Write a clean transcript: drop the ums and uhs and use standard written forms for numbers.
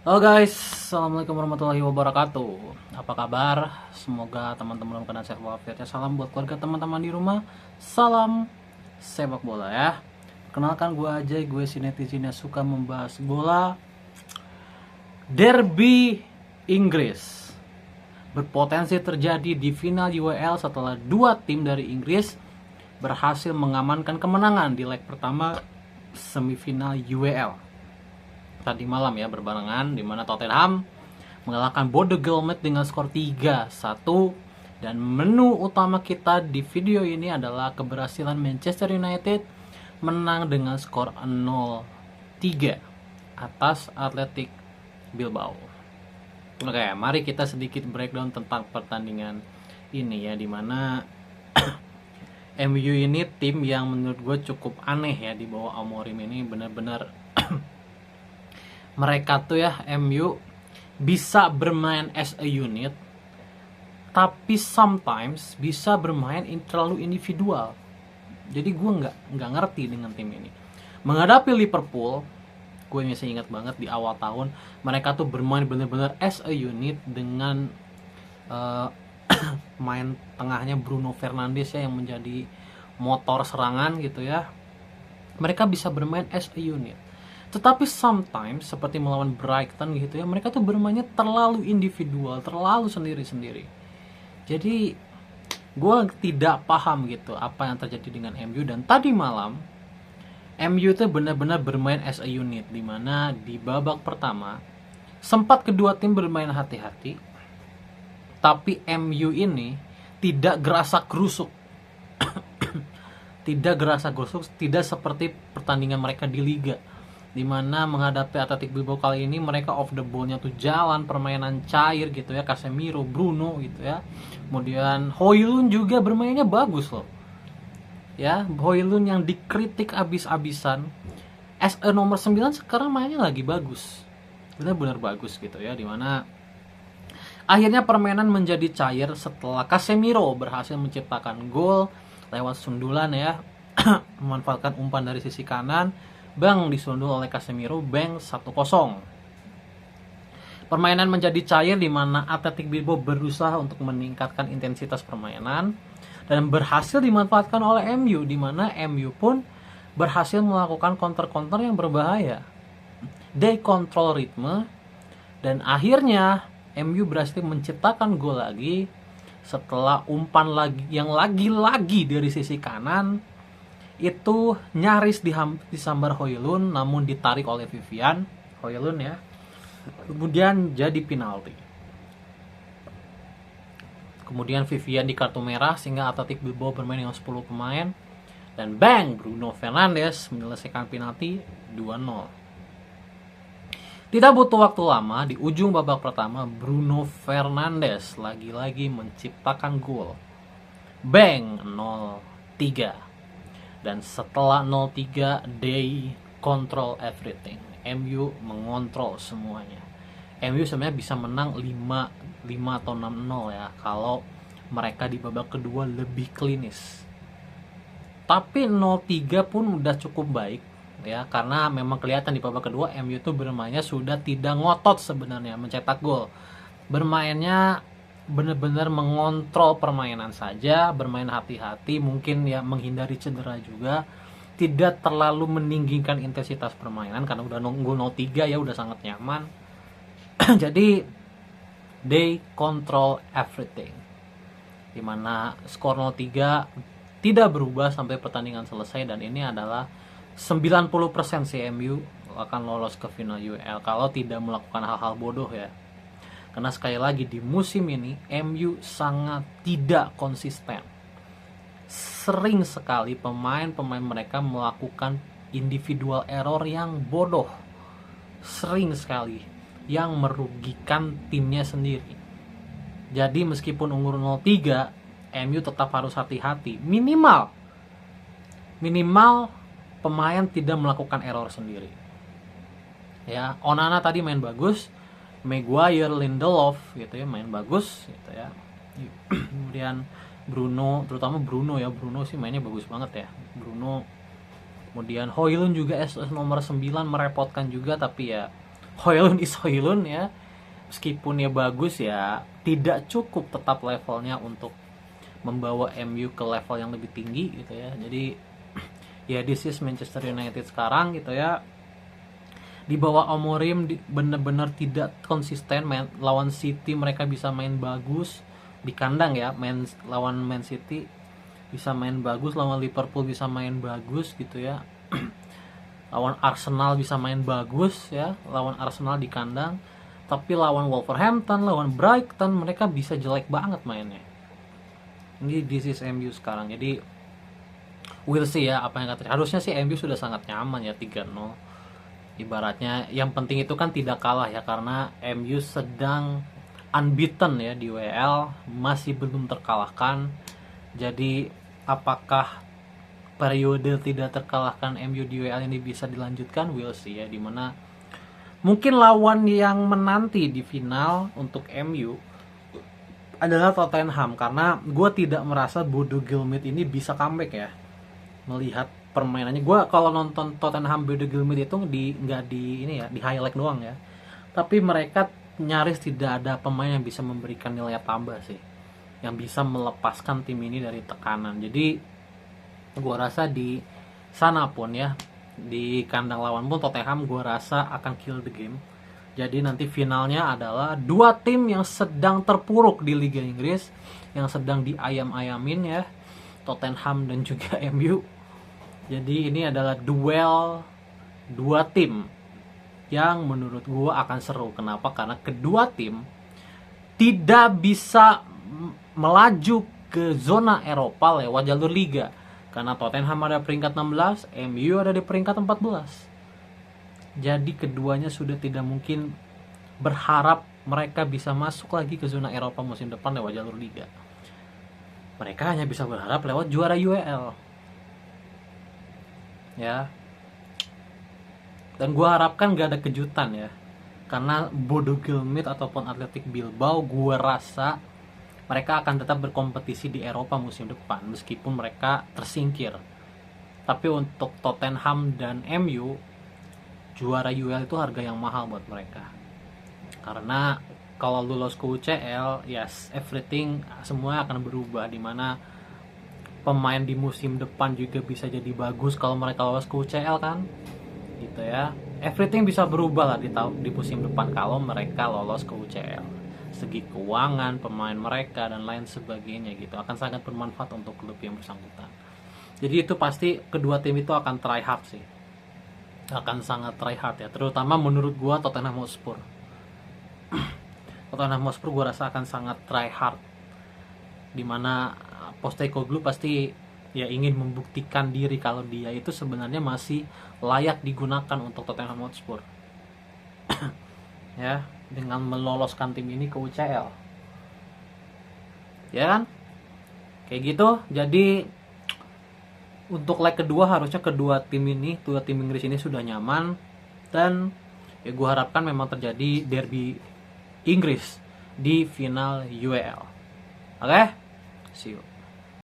Halo guys, assalamualaikum warahmatullahi wabarakatuh. Apa kabar? Semoga teman-teman dalam keadaan sehat walafiat ya. Salam buat keluarga teman-teman di rumah. Salam sepak bola ya. Kenalkan gue Ajay, gue si netizen yang suka membahas bola. Derby Inggris berpotensi terjadi di final UEL setelah dua tim dari Inggris berhasil mengamankan kemenangan di leg pertama semifinal UEL tadi malam ya, berbarengan di mana Tottenham mengalahkan Bodo Glimt dengan skor 3-1. Dan menu utama kita di video ini adalah keberhasilan Manchester United menang dengan skor 0-3 atas Athletic Bilbao. Oke, mari kita sedikit breakdown tentang pertandingan ini ya, dimana MU ini tim yang menurut gue cukup aneh ya di bawah Amorim ini. Benar-benar mereka tuh ya, MU bisa bermain as a unit, tapi sometimes bisa bermain terlalu individual. Jadi gue nggak ngerti dengan tim ini. Menghadapi Liverpool, gue masih ingat banget di awal tahun mereka tuh bermain benar-benar as a unit dengan main tengahnya Bruno Fernandes ya, yang menjadi motor serangan gitu ya. Mereka bisa bermain as a unit. Tetapi sometimes seperti melawan Brighton gitu ya, mereka tuh bermainnya terlalu individual, terlalu sendiri-sendiri. Jadi gue tidak paham gitu apa yang terjadi dengan MU. Dan tadi malam MU tuh benar-benar bermain as a unit, dimana di babak pertama sempat kedua tim bermain hati-hati, tapi MU ini tidak gerasa gerusuk. Tidak seperti pertandingan mereka di Liga, dimana menghadapi Athletic Bilbao kali ini mereka off the ball-nya tuh jalan, permainan cair gitu ya, Casemiro, Bruno gitu ya. Kemudian Højlund juga bermainnya bagus loh ya, Højlund yang dikritik abis-abisan as a nomor 9 sekarang mainnya lagi bagus, benar-benar bagus gitu ya, dimana akhirnya permainan menjadi cair setelah Casemiro berhasil menciptakan gol lewat sundulan ya. Memanfaatkan umpan dari sisi kanan, bang disundul oleh Casemiro, bang 1-0. Permainan menjadi cair di mana Athletic Bilbao berusaha untuk meningkatkan intensitas permainan dan berhasil dimanfaatkan oleh MU, di mana MU pun berhasil melakukan counter-counter yang berbahaya. They control ritme dan akhirnya MU berhasil menciptakan gol lagi setelah umpan yang lagi-lagi dari sisi kanan itu nyaris disambar Højlund, namun ditarik oleh Vivian Højlund ya. Kemudian jadi penalti. Kemudian Vivian di kartu merah sehingga Athletic Bilbao bermain dengan 10 pemain, dan bang, Bruno Fernandes menyelesaikan penalti 2-0. Tidak butuh waktu lama, di ujung babak pertama Bruno Fernandes lagi-lagi menciptakan gol. Bang, 0-3. Dan setelah 0-3, they control everything. MU mengontrol semuanya. MU sebenarnya bisa menang 5 atau 6-0 ya, kalau mereka di babak kedua lebih klinis. Tapi 0-3 pun udah cukup baik ya, karena memang kelihatan di babak kedua MU tuh bermainnya sudah tidak ngotot sebenarnya mencetak gol. Bermainnya benar-benar mengontrol permainan saja, bermain hati-hati, mungkin ya menghindari cedera juga, tidak terlalu meninggikan intensitas permainan karena udah nunggu 0-3 ya, udah sangat nyaman. Jadi they control everything, dimana skor 0-3 tidak berubah sampai pertandingan selesai, dan ini adalah 90% CMU akan lolos ke final UEL kalau tidak melakukan hal-hal bodoh ya. Karena sekali lagi di musim ini MU sangat tidak konsisten. Sering sekali pemain-pemain mereka melakukan individual error yang bodoh. Sering sekali yang merugikan timnya sendiri. Jadi meskipun umur 0-3, MU tetap harus hati-hati. Minimal pemain tidak melakukan error sendiri. Ya, Onana tadi main bagus. Maguire, Lindelof gitu ya, main bagus gitu ya. Kemudian Bruno, terutama Bruno ya, Bruno sih mainnya bagus banget ya. Bruno Kemudian Højlund juga SS nomor 9 merepotkan juga, tapi ya Højlund is Højlund ya. Meskipun ya bagus ya, tidak cukup tetap levelnya untuk membawa MU ke level yang lebih tinggi gitu ya. Jadi ya this is Manchester United sekarang gitu ya. Di bawah Amorim bener-bener tidak konsisten. Lawan City mereka bisa main bagus di kandang ya, lawan Man City bisa main bagus, lawan Liverpool bisa main bagus gitu ya. Lawan Arsenal bisa main bagus ya, lawan Arsenal di kandang. Tapi lawan Wolverhampton, lawan Brighton mereka bisa jelek banget mainnya. Ini this is MU sekarang. Jadi we'll see ya apa yang kata. Harusnya sih MU sudah sangat nyaman ya 3-0. Ibaratnya yang penting itu kan tidak kalah ya, karena MU sedang unbeaten ya di WL, masih belum terkalahkan. Jadi apakah periode tidak terkalahkan MU di WL ini bisa dilanjutkan? We'll see ya, dimana mungkin lawan yang menanti di final untuk MU adalah Tottenham, karena gue tidak merasa Bodo Glimt ini bisa comeback ya. Melihat permainannya, gue kalau nonton Tottenham Bodo Glimt itu nggak di ini ya, di highlight doang ya, tapi mereka nyaris tidak ada pemain yang bisa memberikan nilai tambah sih, yang bisa melepaskan tim ini dari tekanan. Jadi gue rasa di sana pun ya, di kandang lawan pun Tottenham gue rasa akan kill the game. Jadi nanti finalnya adalah dua tim yang sedang terpuruk di Liga Inggris, yang sedang diayam-ayamin ya, Tottenham dan juga MU. Jadi ini adalah duel dua tim yang menurut gue akan seru. Kenapa? Karena kedua tim tidak bisa melaju ke zona Eropa lewat jalur Liga. Karena Tottenham ada peringkat 16, MU ada di peringkat 14. Jadi keduanya sudah tidak mungkin berharap mereka bisa masuk lagi ke zona Eropa musim depan lewat jalur Liga. Mereka hanya bisa berharap lewat juara UEL. Ya. Dan gue harapkan gak ada kejutan ya. Karena Bodo Glimt ataupun Athletic Bilbao, gue rasa mereka akan tetap berkompetisi di Eropa musim depan meskipun mereka tersingkir. Tapi untuk Tottenham dan MU, juara UEL itu harga yang mahal buat mereka. Karena kalau lolos ke UCL, yes, everything semua akan berubah, dimana pemain di musim depan juga bisa jadi bagus kalau mereka lolos ke UCL kan, gitu ya. Everything bisa berubah lah di musim depan kalau mereka lolos ke UCL. Segi keuangan, pemain mereka dan lain sebagainya gitu akan sangat bermanfaat untuk klub yang bersangkutan. Jadi itu pasti kedua tim itu akan try hard sih, akan sangat try hard ya. Terutama menurut gua Tottenham Hotspur. Tottenham Hotspur gua rasa akan sangat try hard, dimana Postecoglou pasti ya ingin membuktikan diri kalau dia itu sebenarnya masih layak digunakan untuk Tottenham Hotspur. Ya, dengan meloloskan tim ini ke UCL. Ya kan? Kayak gitu. Jadi untuk leg kedua harusnya kedua tim Inggris ini sudah nyaman, dan ya gue harapkan memang terjadi derby Inggris di final UEL. Oke? See you.